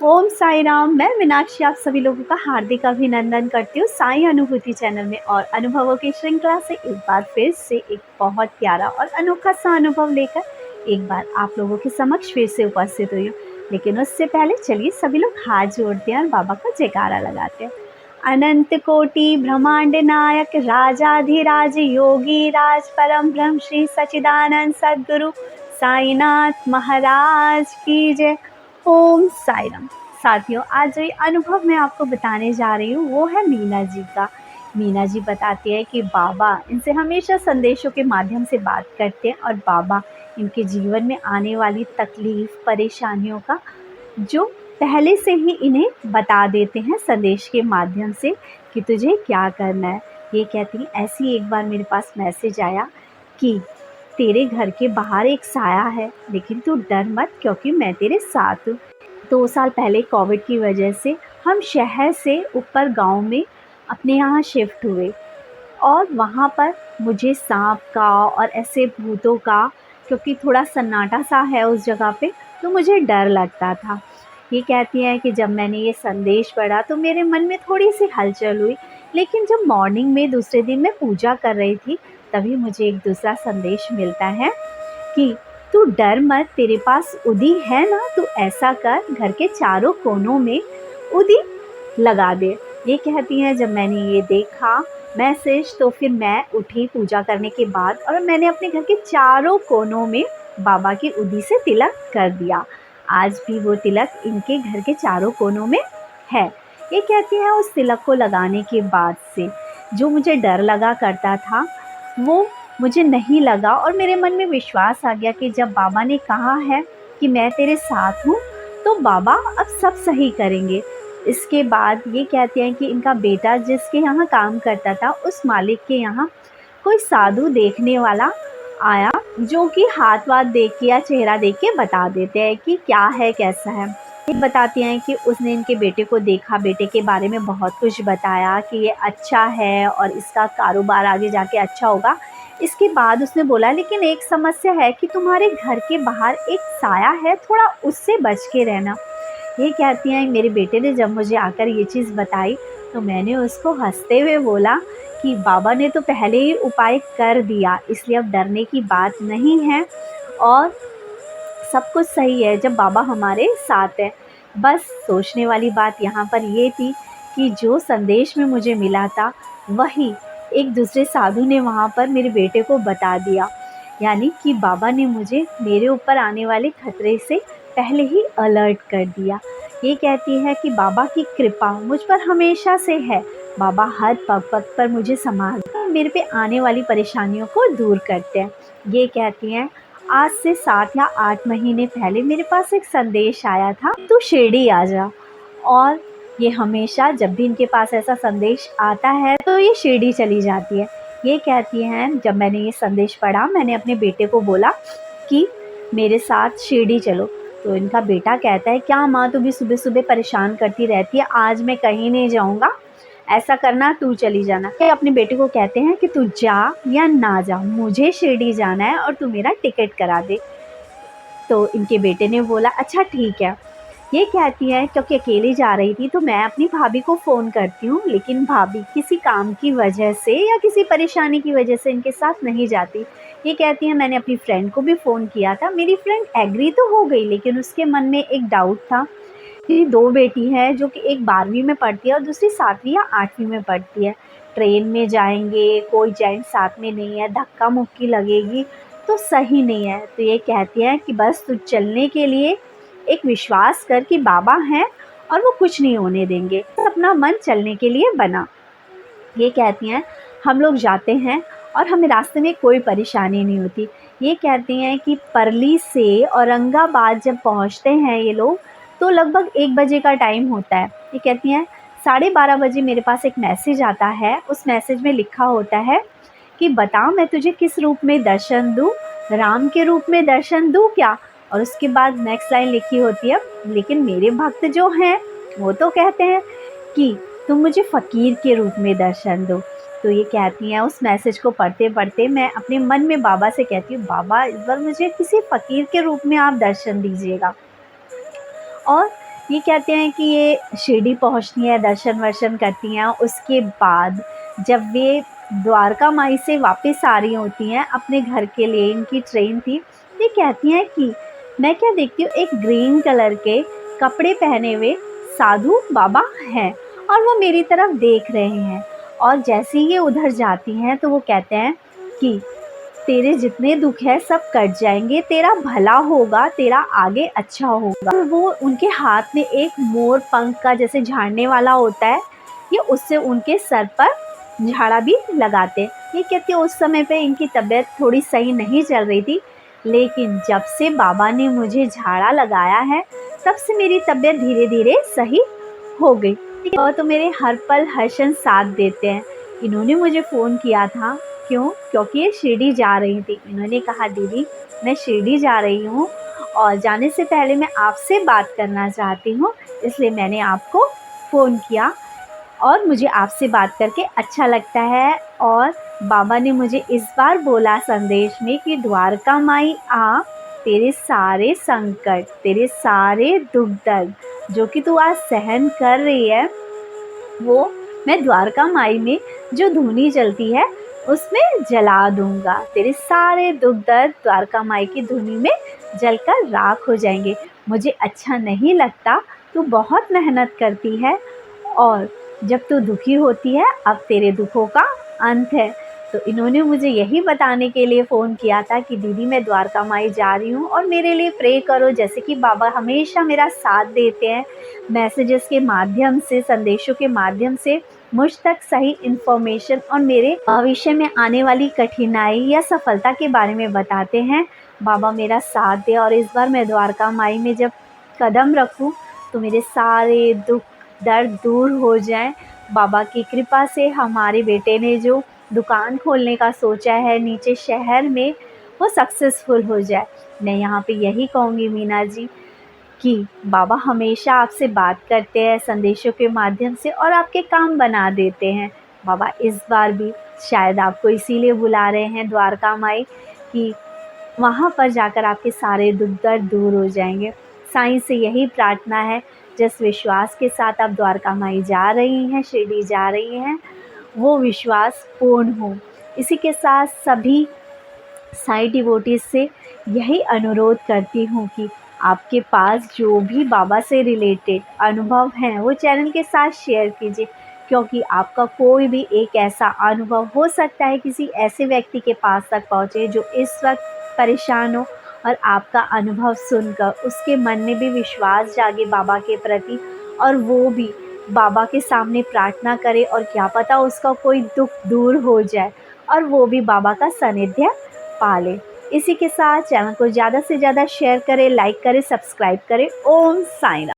ओम साई राम। मैं मीनाक्षी आप सभी लोगों का हार्दिक अभिनंदन करती हूँ साई अनुभूति चैनल में, और अनुभवों की श्रृंखला से एक बार फिर से एक बहुत प्यारा और अनोखा सा अनुभव लेकर एक बार आप लोगों के समक्ष फिर से उपस्थित हुई हूँ। लेकिन उससे पहले चलिए सभी लोग हाथ जोड़ते हैं और बाबा का जयकारा लगाते हैं। अनंत कोटि ब्रह्मांड नायक राजाधिराज योगी राज परम ब्रह्म श्री सच्चिदानंद सद्गुरु साईनाथ महाराज की जय। ओम साई राम। साथियों, आज जो ये अनुभव मैं आपको बताने जा रही हूँ वो है मीना जी का। मीना जी बताती है कि बाबा इनसे हमेशा संदेशों के माध्यम से बात करते हैं, और बाबा इनके जीवन में आने वाली तकलीफ परेशानियों का जो पहले से ही इन्हें बता देते हैं संदेश के माध्यम से कि तुझे क्या करना है। ये कहती हैं, ऐसी एक बार मेरे पास मैसेज आया कि तेरे घर के बाहर एक साया है, लेकिन तू डर मत क्योंकि मैं तेरे साथ हूँ। 2 साल पहले कोविड की वजह से हम शहर से ऊपर गांव में अपने यहाँ शिफ्ट हुए, और वहाँ पर मुझे सांप का और ऐसे भूतों का, क्योंकि थोड़ा सन्नाटा सा है उस जगह पे, तो मुझे डर लगता था। ये कहती हैं कि जब मैंने ये संदेश पढ़ा तो मेरे मन में थोड़ी सी हलचल हुई, लेकिन जब मॉर्निंग में दूसरे दिन मैं पूजा कर रही थी तभी मुझे एक दूसरा संदेश मिलता है कि तू डर मत, तेरे पास उदी है ना, तू ऐसा कर घर के चारों कोनों में उदी लगा दे। ये कहती हैं, जब मैंने ये देखा मैसेज तो फिर मैं उठी पूजा करने के बाद, और मैंने अपने घर के चारों कोनों में बाबा की उदी से तिलक कर दिया। आज भी वो तिलक इनके घर के चारों कोनों में है। ये कहती हैं, उस तिलक को लगाने के बाद से जो मुझे डर लगा करता था वो मुझे नहीं लगा, और मेरे मन में विश्वास आ गया कि जब बाबा ने कहा है कि मैं तेरे साथ हूँ तो बाबा अब सब सही करेंगे। इसके बाद ये कहते हैं कि इनका बेटा जिसके यहाँ काम करता था उस मालिक के यहाँ कोई साधु देखने वाला आया, जो कि हाथ वाथ देख के या चेहरा देख के बता देते हैं कि क्या है कैसा है। ये बताती हैं कि उसने इनके बेटे को देखा, बेटे के बारे में बहुत कुछ बताया कि ये अच्छा है और इसका कारोबार आगे जाके अच्छा होगा। इसके बाद उसने बोला, लेकिन एक समस्या है कि तुम्हारे घर के बाहर एक साया है, थोड़ा उससे बच के रहना। ये कहती हैं, मेरे बेटे ने जब मुझे आकर ये चीज़ बताई तो मैंने उसको हंसते हुए बोला कि बाबा ने तो पहले ही उपाय कर दिया, इसलिए अब डरने की बात नहीं है और सब कुछ सही है जब बाबा हमारे साथ है। बस सोचने वाली बात यहाँ पर ये थी कि जो संदेश में मुझे मिला था वही एक दूसरे साधु ने वहाँ पर मेरे बेटे को बता दिया, यानी कि बाबा ने मुझे मेरे ऊपर आने वाले खतरे से पहले ही अलर्ट कर दिया। ये कहती है कि बाबा की कृपा मुझ पर हमेशा से है। बाबा हर पग पर मुझे संभालते हैं, मेरे पे आने वाली परेशानियों को दूर करते हैं। ये कहती हैं, आज से 7 या 8 महीने पहले मेरे पास एक संदेश आया था, तू शिरडी आ जा। और ये हमेशा जब भी इनके पास ऐसा संदेश आता है तो ये शिरडी चली जाती है। ये कहती हैं, जब मैंने ये संदेश पढ़ा मैंने अपने बेटे को बोला कि मेरे साथ शिरडी चलो। तो इनका बेटा कहता है, क्या माँ तू भी सुबह सुबह परेशान करती रहती है, आज मैं कहीं नहीं जाऊँगा, ऐसा करना तू चली जाना। ये अपने बेटे को कहते हैं कि तू जा या ना जा, मुझे शिरडी जाना है और तू मेरा टिकट करा दे। तो इनके बेटे ने बोला, अच्छा ठीक है। ये कहती है, क्योंकि अकेली जा रही थी तो मैं अपनी भाभी को फ़ोन करती हूँ, लेकिन भाभी किसी काम की वजह से या किसी परेशानी की वजह से इनके साथ नहीं जाती। ये कहती हैं, मैंने अपनी फ्रेंड को भी फ़ोन किया था, मेरी फ्रेंड एग्री तो हो गई, लेकिन उसके मन में एक डाउट था कि 2 बेटी हैं, जो कि एक 12वीं में पढ़ती है और दूसरी 7वीं या 8वीं में पढ़ती है। ट्रेन में जाएंगे, कोई जेंट्स साथ में नहीं है, धक्का मुक्की लगेगी तो सही नहीं है। तो ये कहती हैं कि बस तू चलने के लिए एक विश्वास कर कि बाबा हैं और वो कुछ नहीं होने देंगे, अपना मन चलने के लिए बना। ये कहती हैं, हम लोग जाते हैं और हमें रास्ते में कोई परेशानी नहीं होती। ये कहती हैं कि परली से औरंगाबाद जब पहुंचते हैं ये लोग तो लगभग 1 बजे का टाइम होता है। ये कहती हैं, 12:30 बजे मेरे पास एक मैसेज आता है, उस मैसेज में लिखा होता है कि बता मैं तुझे किस रूप में दर्शन दूँ, राम के रूप में दर्शन दूँ क्या। और उसके बाद नेक्स्ट लाइन लिखी होती है, लेकिन मेरे भक्त जो हैं वो तो कहते हैं कि तुम मुझे फ़कीर के रूप में दर्शन दो। तो ये कहती हैं, उस मैसेज को पढ़ते पढ़ते मैं अपने मन में बाबा से कहती हूँ, बाबा इस बार मुझे किसी फ़कीर के रूप में आप दर्शन दीजिएगा। और ये कहते हैं कि ये शिरडी पहुँचती हैं, दर्शन-वर्शन करती हैं, उसके बाद जब वे द्वारका माई से वापस आ रही होती हैं अपने घर के लिए, इनकी ट्रेन थी, ये कहती हैं कि मैं क्या देखती हूँ, एक ग्रीन कलर के कपड़े पहने हुए साधु बाबा हैं और वो मेरी तरफ देख रहे हैं। और जैसे ही ये उधर जाती हैं तो वो कहते हैं कि तेरे जितने दुख है सब कट जाएंगे, तेरा भला होगा, तेरा आगे अच्छा होगा। तो वो उनके हाथ में एक मोर पंख का जैसे झाड़ने वाला होता है, ये उससे उनके सर पर झाड़ा भी लगाते। ये कहते उस समय पे इनकी तबीयत थोड़ी सही नहीं चल रही थी, लेकिन जब से बाबा ने मुझे झाड़ा लगाया है तब से मेरी तबीयत धीरे धीरे सही हो गई। और तो मेरे हर पल हर क्षण साथ देते हैं। इन्होंने मुझे फ़ोन किया था, क्यों? क्योंकि ये शिरडी जा रही थी। इन्होंने कहा दीदी मैं शिरडी जा रही हूँ और जाने से पहले मैं आपसे बात करना चाहती हूँ, इसलिए मैंने आपको फ़ोन किया और मुझे आपसे बात करके अच्छा लगता है। और बाबा ने मुझे इस बार बोला संदेश में कि द्वारका माई आ, तेरे सारे संकट, तेरे सारे दुख दर्द जो कि तू आज सहन कर रही है, वो मैं द्वारका माई में जो धूनी जलती है उसमें जला दूंगा। तेरे सारे दुख दर्द द्वारका माई की धूनी में जलकर राख हो जाएंगे। मुझे अच्छा नहीं लगता, तू बहुत मेहनत करती है और जब तू दुखी होती है अब तेरे दुखों का अंत है। तो इन्होंने मुझे यही बताने के लिए फ़ोन किया था कि दीदी मैं द्वारका माई जा रही हूँ और मेरे लिए प्रे करो। जैसे कि बाबा हमेशा मेरा साथ देते हैं, मैसेजेस के माध्यम से, संदेशों के माध्यम से मुझ तक सही इन्फॉर्मेशन और मेरे भविष्य में आने वाली कठिनाई या सफलता के बारे में बताते हैं। बाबा मेरा साथ दे और इस बार मैं द्वारका माई में जब कदम रखूं तो मेरे सारे दुख दर्द दूर हो जाएं। बाबा की कृपा से हमारे बेटे ने जो दुकान खोलने का सोचा है नीचे शहर में, वो सक्सेसफुल हो जाए। मैं यहाँ पे यही कहूँगी मीना जी कि बाबा हमेशा आपसे बात करते हैं संदेशों के माध्यम से और आपके काम बना देते हैं। बाबा इस बार भी शायद आपको इसीलिए बुला रहे हैं द्वारका माई कि वहाँ पर जाकर आपके सारे दुख दर्द दूर हो जाएंगे। साईं से यही प्रार्थना है, जिस विश्वास के साथ आप द्वारका माई जा रही हैं, शिरडी जा रही हैं, वो विश्वास पूर्ण हो। इसी के साथ सभी साईं डिवोटीज से यही अनुरोध करती हूँ कि आपके पास जो भी बाबा से रिलेटेड अनुभव हैं वो चैनल के साथ शेयर कीजिए, क्योंकि आपका कोई भी एक ऐसा अनुभव हो सकता है किसी ऐसे व्यक्ति के पास तक पहुँचे जो इस वक्त परेशान हो और आपका अनुभव सुनकर उसके मन में भी विश्वास जागे बाबा के प्रति और वो भी बाबा के सामने प्रार्थना करे और क्या पता उसका कोई दुख दूर हो जाए और वो भी बाबा का सानिध्य पाले। इसी के साथ चैनल को ज़्यादा से ज़्यादा शेयर करें, लाइक करें, सब्सक्राइब करें। ओम साईं राम।